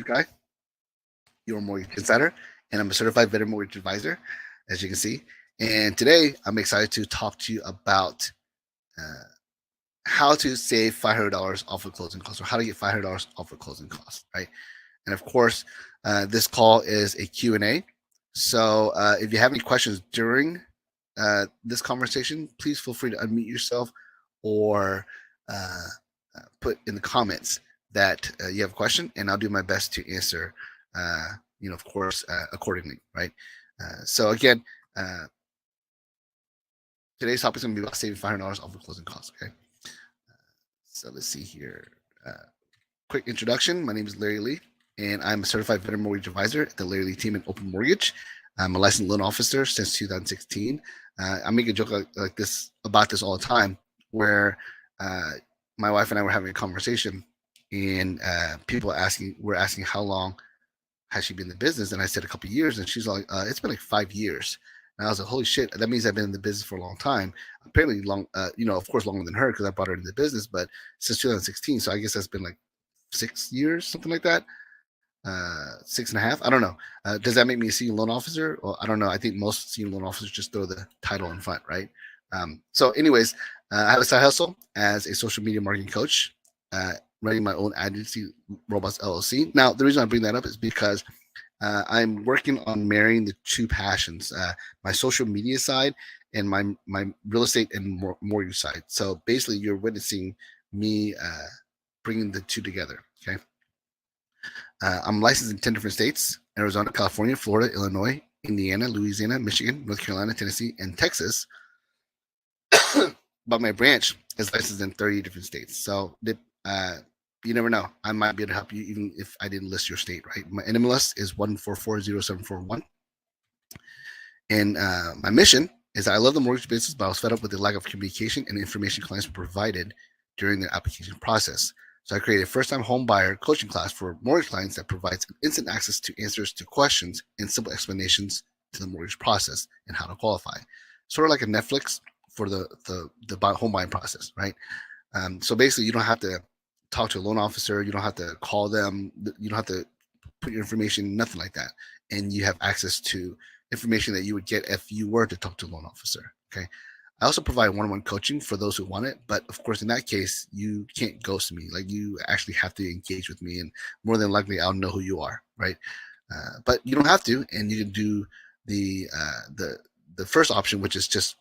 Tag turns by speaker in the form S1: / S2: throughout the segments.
S1: Guy, your mortgage insider, and I'm a certified veteran mortgage advisor, as you can see. And today, I'm excited to talk to you about uh, how to save $500 off of closing costs, or how to get $500 off of closing costs, right? And of course, this call is a Q&A. So if you have any questions during this conversation, please feel free to unmute yourself or uh, put in the comments that you have a question, and I'll do my best to answer, of course, accordingly, right? So again, today's topic is going to be about saving $500 off of closing costs, okay? So let's see here. Quick introduction. My name is Larry Lee, and I'm a certified veteran mortgage advisor at the Larry Lee team in Open Mortgage. I'm a licensed loan officer since 2016. I make a joke like this about this all the time, where my wife and I were having a conversation, and people were asking how long has she been in the business, and I said a couple of years, and she's like, it's been like 5 years. And I was like, holy shit, that means I've been in the business for a long time. Apparently long, of course, longer than her because I brought her into the business, but since 2016. So I guess that's been like 6 years, something like that. 6.5. I don't know. Does that make me a senior loan officer? Well, I don't know. I think most senior loan officers just throw the title in front, right? So, anyways, I have a side hustle as a social media marketing coach, running my own agency, Robots LLC. Now, the reason I bring that up is because I'm working on marrying the two passions, my social media side and my real estate and mortgage side. So basically, you're witnessing me bringing the two together. Okay. I'm licensed in 10 different states: Arizona, California, Florida, Illinois, Indiana, Louisiana, Michigan, North Carolina, Tennessee, and Texas. But my branch is licensed in 30 different states. So you never know. I might be able to help you even if I didn't list your state, right? My NMLS is 1440741. And my mission is I love the mortgage business, but I was fed up with the lack of communication and information clients were provided during the application process. So I created a first-time home buyer coaching class for mortgage clients that provides instant access to answers to questions and simple explanations to the mortgage process and how to qualify. Sort of like a Netflix for the home buying process, right? So basically, you don't have to talk to a loan officer. You don't have to call them. You don't have to put your information, nothing like that. And you have access to information that you would get if you were to talk to a loan officer. Okay. I also provide one-on-one coaching for those who want it, but of course, in that case, you can't ghost me. Like you actually have to engage with me, and more than likely, I'll know who you are, right? But you don't have to, and you can do the first option, which is just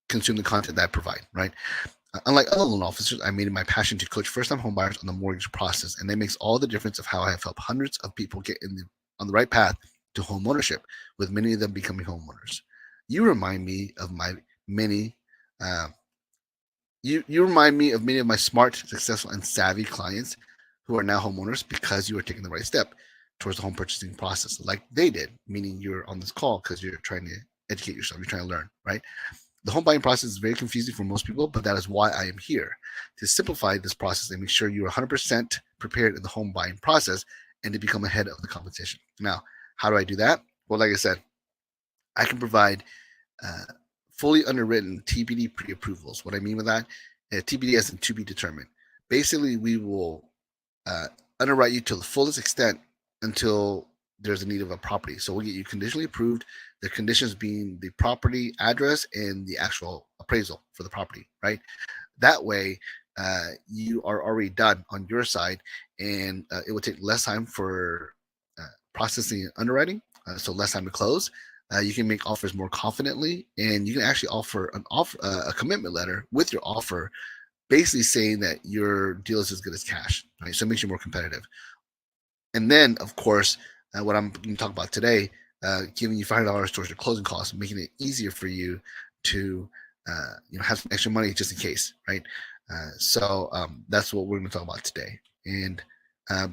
S1: consume the content that I provide, right? Unlike other loan officers, I made it my passion to coach first-time homebuyers on the mortgage process, and that makes all the difference of how I have helped hundreds of people get on the right path to home ownership, with many of them becoming homeowners. You remind me of my many. Uh, you remind me of many of my smart, successful, and savvy clients who are now homeowners because you are taking the right step towards the home purchasing process, like they did. Meaning you're on this call because you're trying to educate yourself, you're trying to learn, right? The home buying process is very confusing for most people, but that is why I am here to simplify this process and make sure you're 100% prepared in the home buying process and to become ahead of the competition. Now, how do I do that? Well, like I said, I can provide uh, fully underwritten TBD pre-approvals. What I mean by that, TBD as in to be determined. Basically, we will uh, underwrite you to the fullest extent until there's a need of a property. So we'll get you conditionally approved, the conditions being the property address and the actual appraisal for the property, right? That way, you are already done on your side, and it will take less time for processing and underwriting, so less time to close. You can make offers more confidently, and you can actually offer a commitment letter with your offer, basically saying that your deal is as good as cash, right? So it makes you more competitive. And then, of course, what I'm going to talk about today, giving you $500 towards your closing costs, making it easier for you to, have some extra money just in case, right? So that's what we're going to talk about today. And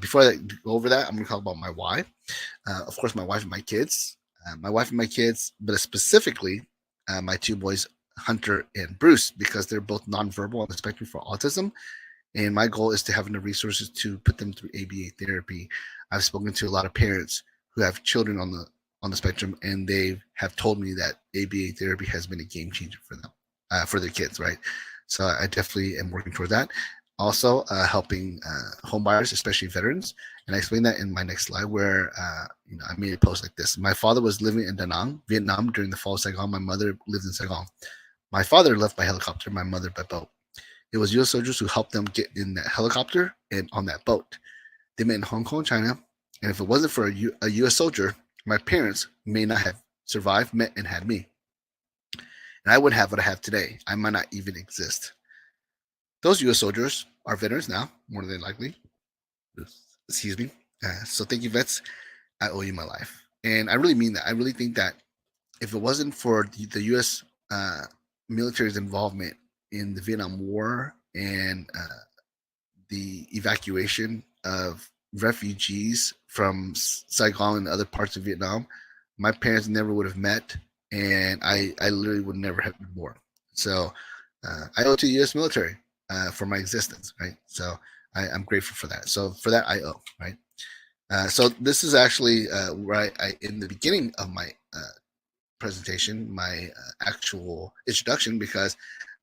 S1: before I go over that, I'm going to talk about my why. Of course, my wife and my kids. But specifically my two boys, Hunter and Bruce, because they're both nonverbal on the spectrum for autism. And my goal is to have enough resources to put them through ABA therapy. I've spoken to a lot of parents who have children on the spectrum, and they have told me that ABA therapy has been a game changer for them, for their kids, right? So I definitely am working towards that. Also, helping home buyers, especially veterans, And I explained that in my next slide where I made a post like this. My father was living in Da Nang, Vietnam during the fall of Saigon. My mother lived in Saigon. My father left by helicopter, my mother by boat. It was U.S. soldiers who helped them get in that helicopter and on that boat. They met in Hong Kong, China, and if it wasn't for a U.S. soldier, my parents may not have survived, met, and had me. And I wouldn't have what I have today. I might not even exist. Those U.S. soldiers are veterans now, more than likely. Excuse me. So thank you, vets. I owe you my life. And I really mean that. I really think that if it wasn't for the U.S. Military's involvement in the Vietnam War and the evacuation of refugees from Saigon and other parts of Vietnam, my parents never would have met, and I literally would never have been born. So I owe to the U.S. military for my existence, right? So I'm grateful for that. So for that, I owe, right? So this is actually where I in the beginning of my presentation, my actual introduction, because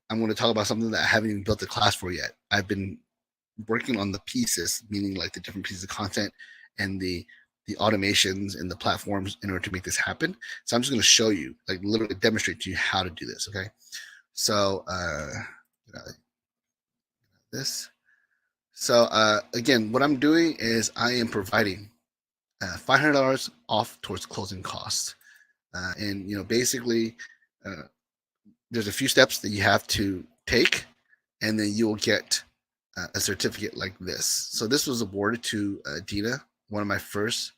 S1: I'm going to talk about something that I haven't even built a class for yet. I've been working on the pieces, meaning like the different pieces of content and the automations and the platforms in order to make this happen. So I'm just going to show you, like literally demonstrate to you how to do this. Okay. So this. So again, what I'm doing is I am providing $500 off towards closing costs. And basically, there's a few steps that you have to take, and then you will get a certificate like this. So this was awarded to Dina, one of my first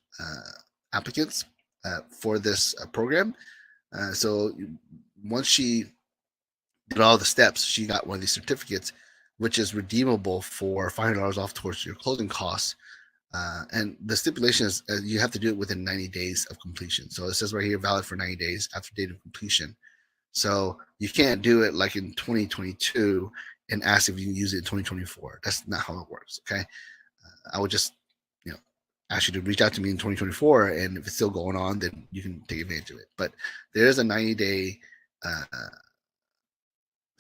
S1: applicants for this program. So once she did all the steps, she got one of these certificates, which is redeemable for $500 off towards your closing costs. And the stipulation is you have to do it within 90 days of completion. So it says right here, valid for 90 days after date of completion. So you can't do it like in 2022 and ask if you can use it in 2024. That's not how it works. Okay. I would just, ask you to reach out to me in 2024. And if it's still going on, then you can take advantage of it. But there is a 90-day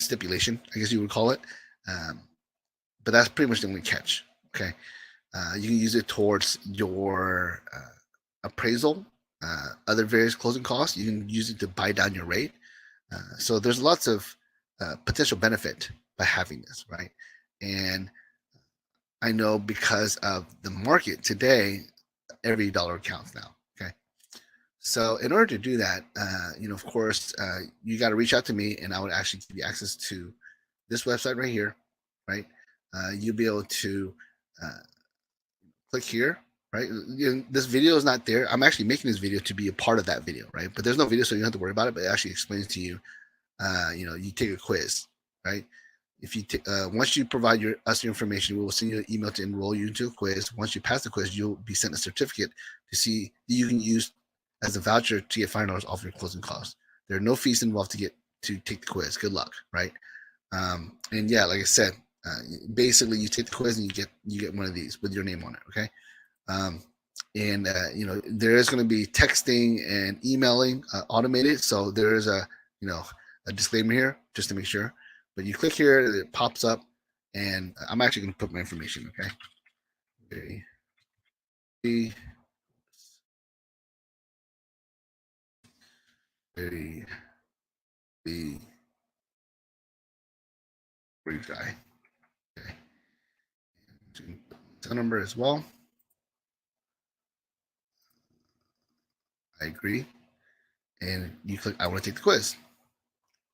S1: stipulation, I guess you would call it. But that's pretty much the only catch. Okay. You can use it towards your appraisal, other various closing costs. You can use it to buy down your rate. So there's lots of potential benefit by having this, right? And I know because of the market today, every dollar counts now. Okay. So in order to do that, of course, you got to reach out to me, and I would actually give you access to this website right here, right? You'll be able to click here, right? This video is not there. I'm actually making this video to be a part of that video, right? But there's no video, so you don't have to worry about it. But it actually explains to you, you take a quiz, right? If you once you provide us your information, we will send you an email to enroll you into a quiz. Once you pass the quiz, you'll be sent a certificate to see that you can use as a voucher to get $5 off your closing costs. There are no fees involved to take the quiz. Good luck, right? And yeah, like I said, basically you take the quiz and you get one of these with your name on it. Okay. And there is going to be texting and emailing automated. So there is a disclaimer here just to make sure. But you click here, it pops up, and I'm actually going to put my information. Okay. Very brief guy. Okay. Phone number as well. I agree. And you click, I want to take the quiz.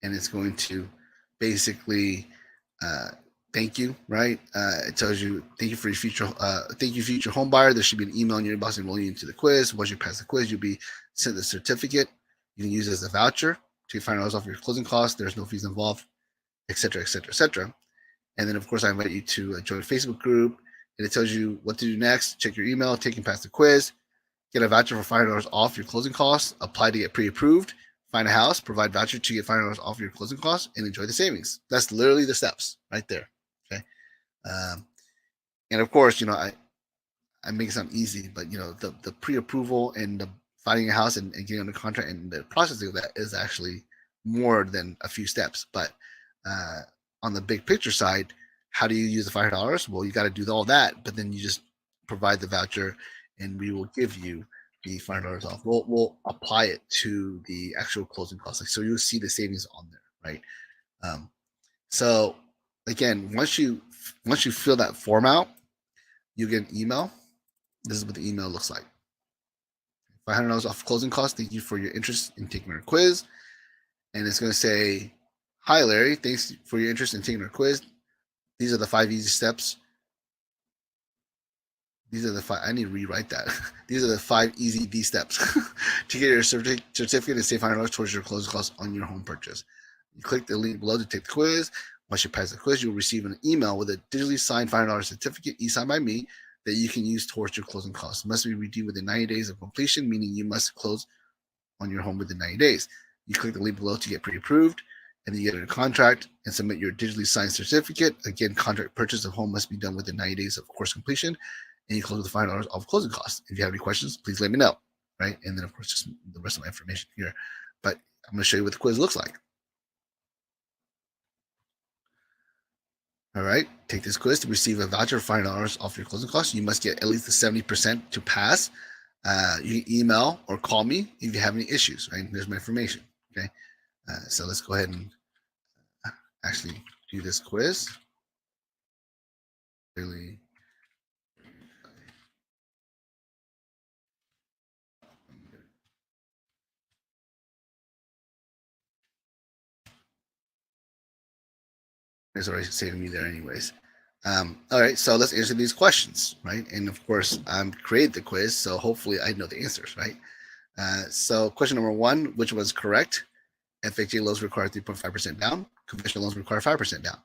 S1: And it's going to basically thank you, right? It tells you, thank you for your future home buyer. There should be an email in your inbox enrolling you into the quiz. Once you pass the quiz, you'll be sent the certificate. You can use it as a voucher to $5 off your closing costs. There's no fees involved, etc., etc., etc. And then, of course, I invite you to join a Facebook group, and it tells you what to do next. Check your email, take and pass the quiz, get a voucher for $5 off your closing costs, apply to get pre-approved, find a house, provide voucher to get $5 off your closing costs, and enjoy the savings. That's literally the steps right there. Okay. And of course, I make it sound easy, but the pre-approval and the finding a house and getting under contract and the process of that is actually more than a few steps. But on the big picture side, how do you use the $500? Well, you got to do all that, but then you just provide the voucher, and we will give you the $500 off. We'll apply it to the actual closing costs. Like, so you'll see the savings on there, right? So again, once you fill that form out, you get an email. This is what the email looks like. $500 off closing costs. Thank you for your interest in taking our quiz. And it's going to say, "Hi, Larry. Thanks for your interest in taking our quiz. These are the 5 easy steps. These are the 5. I need to rewrite that. These are the 5 easy D steps to get your certificate and save $500 towards your closing costs on your home purchase. You click the link below to take the quiz. Once you pass the quiz, you'll receive an email with a digitally signed $500 certificate, e-signed by me, that you can use towards your closing costs. It must be redeemed within 90 days of completion, meaning you must close on your home within 90 days. You click the link below to get pre-approved, and then you get a contract and submit your digitally signed certificate. Again, contract purchase of home must be done within 90 days of course completion, and you close with the $500 off closing costs. If you have any questions, please let me know, right? And then, of course, just the rest of my information here. But I'm going to show you what the quiz looks like. All right, take this quiz to receive a voucher of $500 off your closing costs. You must get at least the 70% to pass. You can email or call me if you have any issues, right? There's my information, okay? So let's go ahead and actually do this quiz. Really. It's already saving me there anyways. All right, so let's answer these questions, right? And of course, I'm created the quiz, so hopefully I know the answers, right? So question number 1, which was correct? FHA loans require 3.5% down. Conventional loans require 5% down.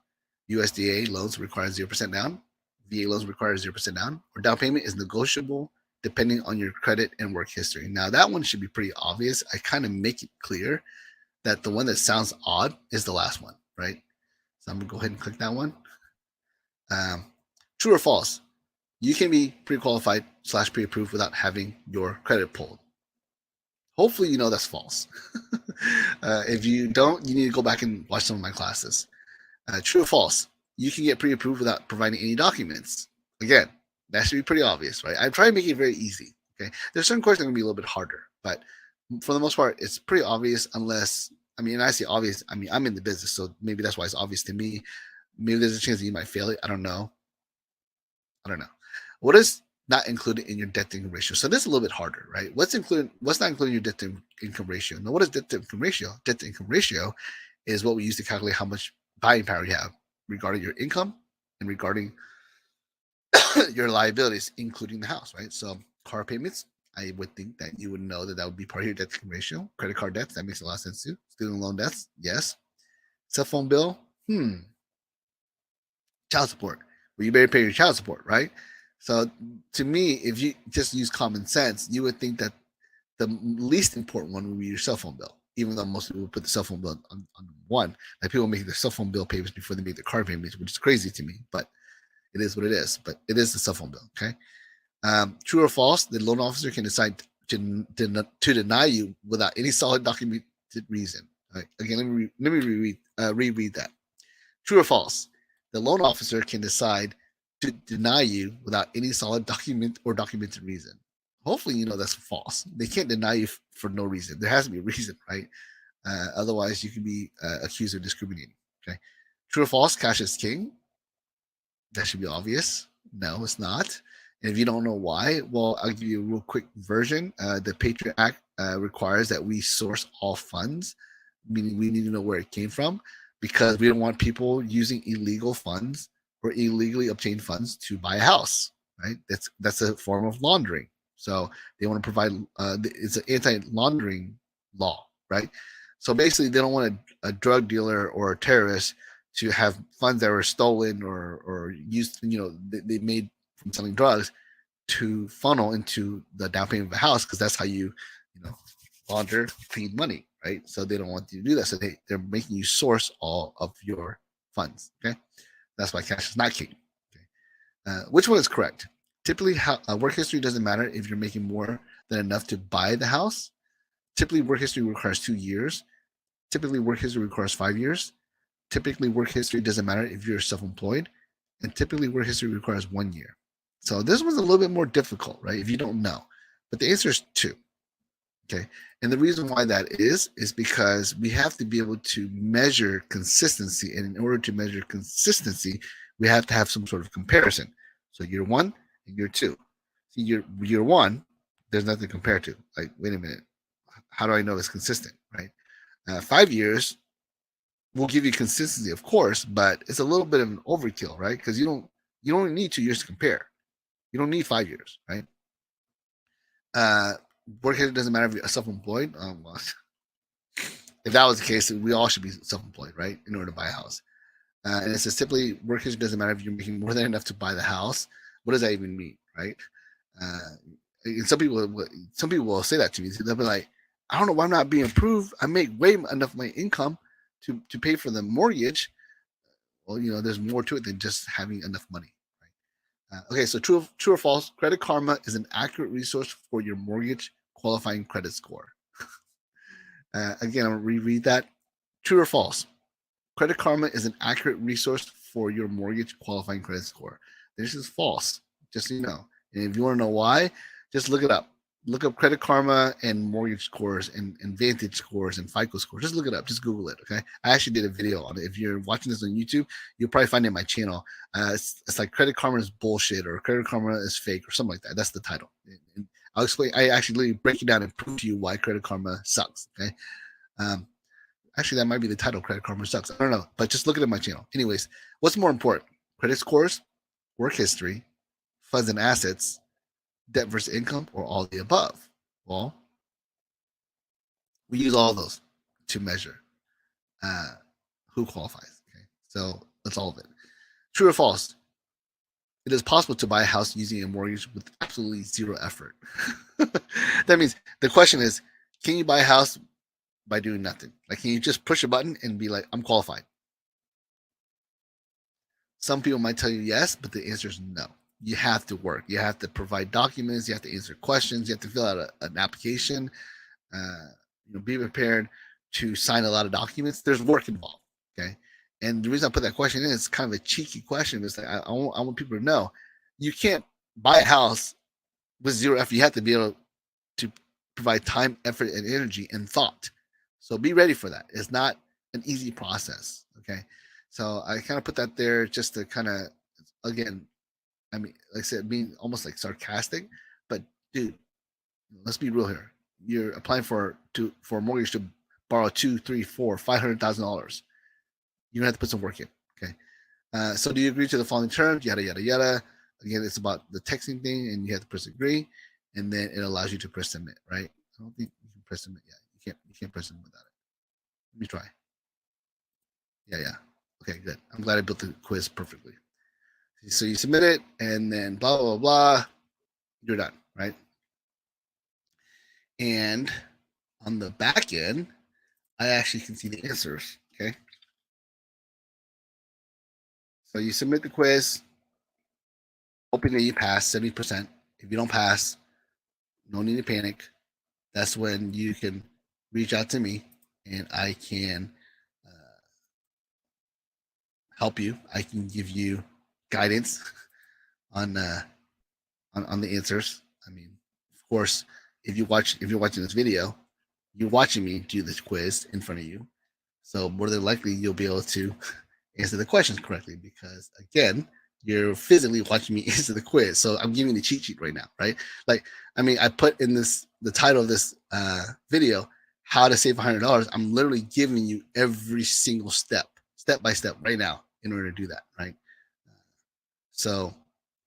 S1: USDA loans require 0% down. VA loans require 0% down. Or down payment is negotiable depending on your credit and work history. Now that one should be pretty obvious. I kind of make it clear that the one that sounds odd is the last one, right? So I'm gonna go ahead and click that one. True or false? You can be pre-qualified / pre-approved without having your credit pulled. Hopefully you know that's false. If you don't, you need to go back and watch some of my classes. True or false? You can get pre-approved without providing any documents. Again, that should be pretty obvious, right? I try to make it very easy. Okay, there's certain questions that are gonna be a little bit harder, but for the most part, it's pretty obvious. Unless, I mean, I say obvious. I mean, I'm in the business, so maybe that's why it's obvious to me. Maybe there's a chance that you might fail it. I don't know. What is not included in your debt to income ratio? So this is a little bit harder, right? What's included? What's not included in your debt to income ratio? Now, what is debt to income ratio? Debt to income ratio is what we use to calculate how much buying power you have regarding your income and regarding your liabilities, including the house, right? So car payments, I would think that you would know that would be part of your debt to income ratio. Credit card debts, that makes a lot of sense too. Student loan debts, yes. Cell phone bill, child support. Well, you better pay your child support, right? So to me, if you just use common sense, you would think that the least important one would be your cell phone bill, even though most people would put the cell phone bill on one. Like people make their cell phone bill payments before they make their car payments, which is crazy to me, but it is what it is. But it is the cell phone bill, okay? True or false, the loan officer can decide to deny you without any solid documented reason. Right? Again, let me reread that. True or false, the loan officer can decide to deny you without any solid document or documented reason. Hopefully, you know that's false. They can't deny you for no reason. There has to be a reason, right? Otherwise, you can be accused of discriminating. Okay. True or false, cash is king. That should be obvious. No, it's not. And if you don't know why, well, I'll give you a real quick version. The Patriot Act requires that we source all funds, meaning we need to know where it came from, because we don't want people using illegal funds or illegally obtained funds to buy a house, right? That's a form of laundering. So they want to provide, it's an anti-laundering law, right? So basically, they don't want a drug dealer or a terrorist to have funds that were stolen or used, they made from selling drugs to funnel into the down payment of a house, because that's how you launder clean money, right? So they don't want you to do that. So they're making you source all of your funds. Okay, that's why cash is not king. Okay? Which one is correct? Typically, work history doesn't matter if you're making more than enough to buy the house. Typically, work history requires 2 years. Typically, work history requires 5 years. Typically, work history doesn't matter if you're self-employed. And typically, work history requires 1 year. So this one's a little bit more difficult, right? If you don't know, but the answer is two. Okay. And the reason why that is because we have to be able to measure consistency. And in order to measure consistency, we have to have some sort of comparison. So year one and year two. See, year one, there's nothing to compare to. Like, wait a minute, how do I know it's consistent, right? 5 years will give you consistency, of course, but it's a little bit of an overkill, right? Because you only need 2 years to compare. You don't need 5 years, right? Uh, Work history doesn't matter if you're self-employed. Well, if that was the case, we all should be self-employed, right, in order to buy a house. And it says typically work history doesn't matter if you're making more than enough to buy the house. What does that even mean, right? Uh, and some people will say that to me. They'll be like, I don't know why I'm not being approved. I make way enough of my income to pay for the mortgage. Well, there's more to it than just having enough money. Right? Okay, so true or false? Credit Karma is an accurate resource for your mortgage qualifying credit score. Again, I'm gonna reread that. True or false? Credit Karma is an accurate resource for your mortgage qualifying credit score. This is false, just so you know. And if you want to know why, just look it up. Look up Credit Karma and mortgage scores and Vantage scores and FICO scores. Just look it up. Just Google it. Okay. I actually did a video on it. If you're watching this on YouTube, you'll probably find it in my channel. It's like Credit Karma is bullshit or Credit Karma is fake or something like that. That's the title. And I'll explain. I actually break it down and prove to you why Credit Karma sucks. Okay. Um, Actually, that might be the title. Credit Karma sucks. I don't know, but just look at my channel. Anyways, what's more important? Credit scores, work history, funds and assets, debt versus income, or all the above? Well, we use all of those to measure uh, who qualifies. Okay, so that's all of it. True or false? It is possible to buy a house using a mortgage with absolutely zero effort. That means the question is, can you buy a house by doing nothing? Like, can you just push a button and be like, I'm qualified? Some people might tell you yes, but the answer is no. You have to work. You have to provide documents. You have to answer questions. You have to fill out an application. Uh, be prepared to sign a lot of documents. There's work involved. Okay. And the reason I put that question in is kind of a cheeky question. Is that I want people to know you can't buy a house with zero effort. You have to be able to provide time, effort, and energy and thought. So be ready for that. It's not an easy process. Okay. So I kind of put that there just to kind of, again, I mean, like I said, being almost like sarcastic, but dude, let's be real here. You're applying for a mortgage to borrow two, three, four, $500,000. You're gonna have to put some work in. Okay. So do you agree to the following terms? Yada yada yada. Again, it's about the texting thing, and you have to press agree, and then it allows you to press submit. Right? I don't think you can press submit yet. You can't. You can't press submit without it. Let me try. Yeah, yeah. Okay, good. I'm glad I built the quiz perfectly. So you submit it, and then blah blah blah. You're done, right? And on the back end, I actually can see the answers. Okay. So you submit the quiz, hoping that you pass 70%. If you don't pass, no need to panic. That's when you can reach out to me and I can help you. I can give you guidance on on the answers. I mean, of course, if you're watching this video, you're watching me do this quiz in front of you. So more than likely you'll be able to answer the questions correctly because again, you're physically watching me answer the quiz. So I'm giving the cheat sheet right now, right? Like, I mean, I put in the title of this video, how to save $100. I'm literally giving you every single step by step right now in order to do that, right? So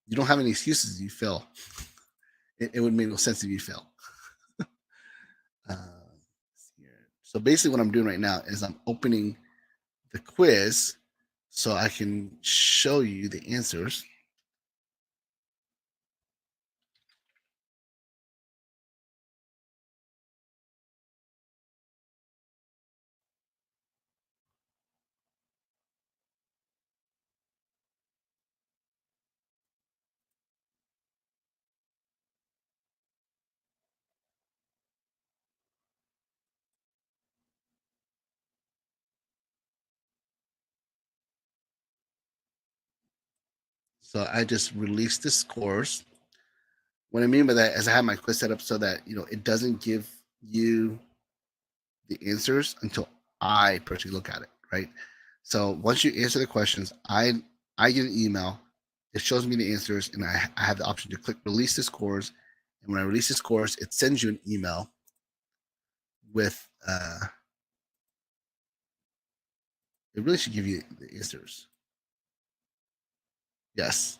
S1: you don't have any excuses if you fail. It would make no sense if you fail. Uh, so basically what I'm doing right now is I'm opening the quiz so I can show you the answers. So I just release the scores. What I mean by that is I have my quiz set up so that it doesn't give you the answers until I personally look at it, right? So once you answer the questions, I get an email. It shows me the answers, and I have the option to click release the scores. And when I release the scores, it sends you an email with it really should give you the answers. Yes.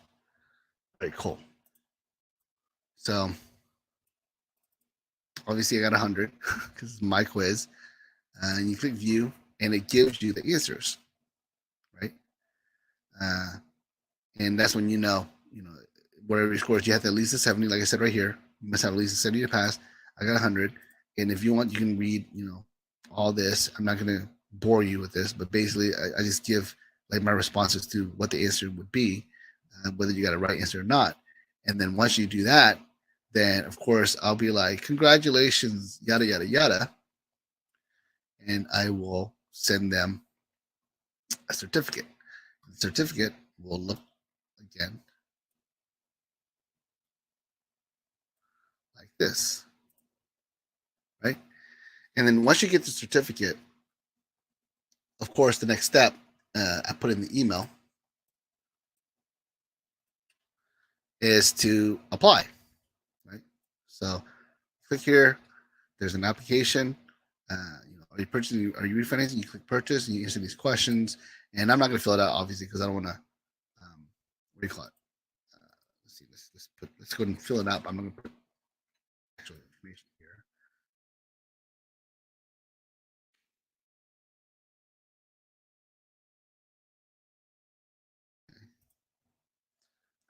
S1: Very cool. So obviously I got 100 because it's my quiz. And you click view, and it gives you the answers, right? Uh, and that's when whatever your scores, you have to at least a 70. Like I said right here, you must have at least a 70 to pass. I got 100, and if you want, you can read all this. I'm not going to bore you with this, but basically I just give like my responses to what the answer would be, whether you got a right answer or not. And then once you do that, then of course I'll be like, congratulations, yada yada yada, and I will send them a certificate. The certificate will look again like this, right? And then once you get the certificate, of course, the next step, I put in the email, is to apply, right? So click here. There's an application. Are you purchasing? Are you refinancing? You click purchase, and you answer these questions. And I'm not going to fill it out, obviously, because I don't want to. What do you call it? Let's see. Let's go and fill it out. I'm going to put actual information here.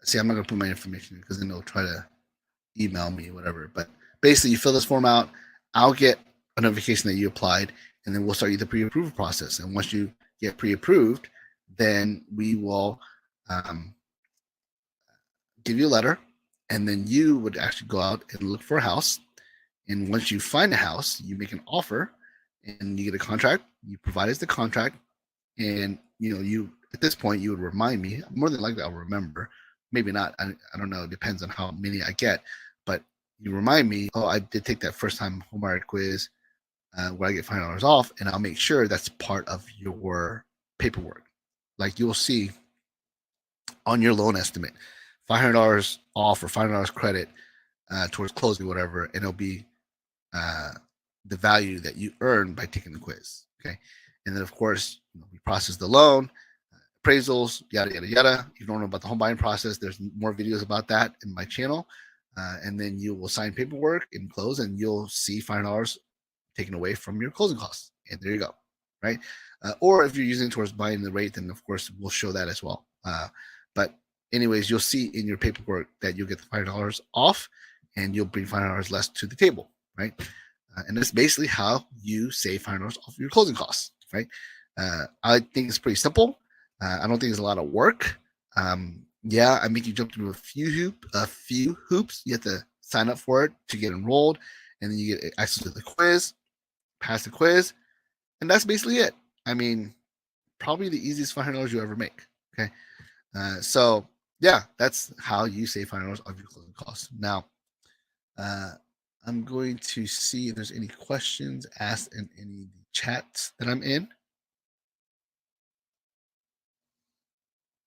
S1: See, I'm not going to put my information in because then they'll try to email me, whatever. But basically, you fill this form out. I'll get a notification that you applied, and then we'll start you the pre-approval process. And once you get pre-approved, then we will give you a letter, and then you would actually go out and look for a house. And once you find a house, you make an offer, and you get a contract. You provide us the contract, and you at this point you would remind me. More than likely, I'll remember. Maybe not. I don't know. It depends on how many I get, but you remind me. Oh, I did take that first time homebuyer quiz where I get $5 off, and I'll make sure that's part of your paperwork. Like you'll see on your loan estimate, $500 off or $500 credit towards closing, whatever, and it'll be the value that you earn by taking the quiz. Okay, and then of course we process the loan, appraisals, yada yada yada. If you don't know about the home buying process, there's more videos about that in my channel. And then you will sign paperwork and close, and you'll see $5 taken away from your closing costs. And there you go, right? Or if you're using it towards buying the rate, then of course we'll show that as well. But anyways, you'll see in your paperwork that you'll get the $5 off, and you'll bring $5 less to the table, right? And that's basically how you save $5 off your closing costs, right? I think it's pretty simple. I don't think it's a lot of work. Yeah, I make you jump through a few hoops. You have to sign up for it to get enrolled, and then you get access to the quiz, pass the quiz, and that's basically it. I mean, probably the easiest $500 you ever make. Okay, so yeah, that's how you save $500 off your closing costs. Now, I'm going to see if there's any questions asked in any chats that I'm in.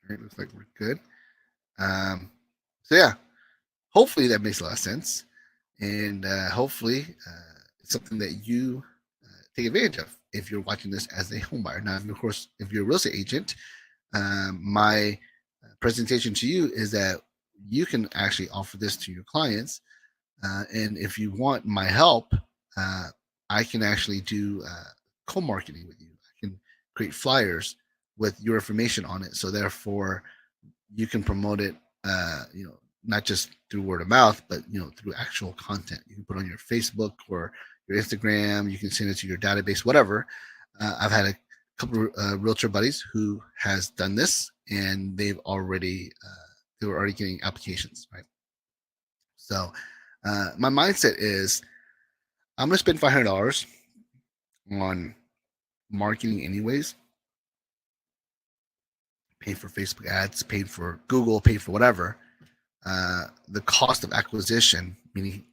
S1: All right, looks like we're good. So yeah, hopefully that makes a lot of sense, and hopefully it's something that you take advantage of if you're watching this as a home buyer. Now, of course, if you're a real estate agent, my presentation to you is that you can actually offer this to your clients, and if you want my help, I can actually do co-marketing with you. I can create flyers with your information on it, so therefore you can promote it, not just through word of mouth, but through actual content. You can put on your Facebook or your Instagram. You can send it to your database, whatever. I've had a couple of realtor buddies who has done this, and they were already getting applications, right? So my mindset is I'm going to spend $500 on marketing anyways. paying for Facebook ads, paying for Google, paying for whatever, the cost of acquisition, meaning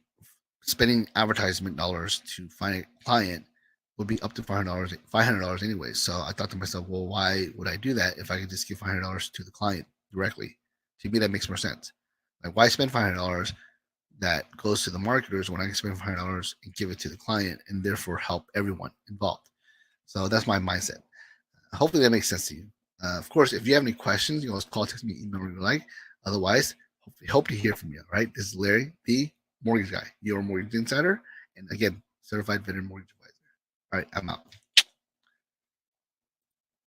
S1: spending advertisement dollars to find a client, would be up to $500 anyway. So I thought to myself, well, why would I do that if I could just give $500 to the client directly? To me, that makes more sense. Like, why spend $500 that goes to the marketers when I can spend $500 and give it to the client and therefore help everyone involved? So that's my mindset. Hopefully that makes sense to you. Of course, if you have any questions, you can always call, text me, email, whatever you like. Otherwise, hope to hear from you. All right. This is Larry, the mortgage guy, your mortgage insider, and again, certified veteran mortgage advisor. All right, I'm out.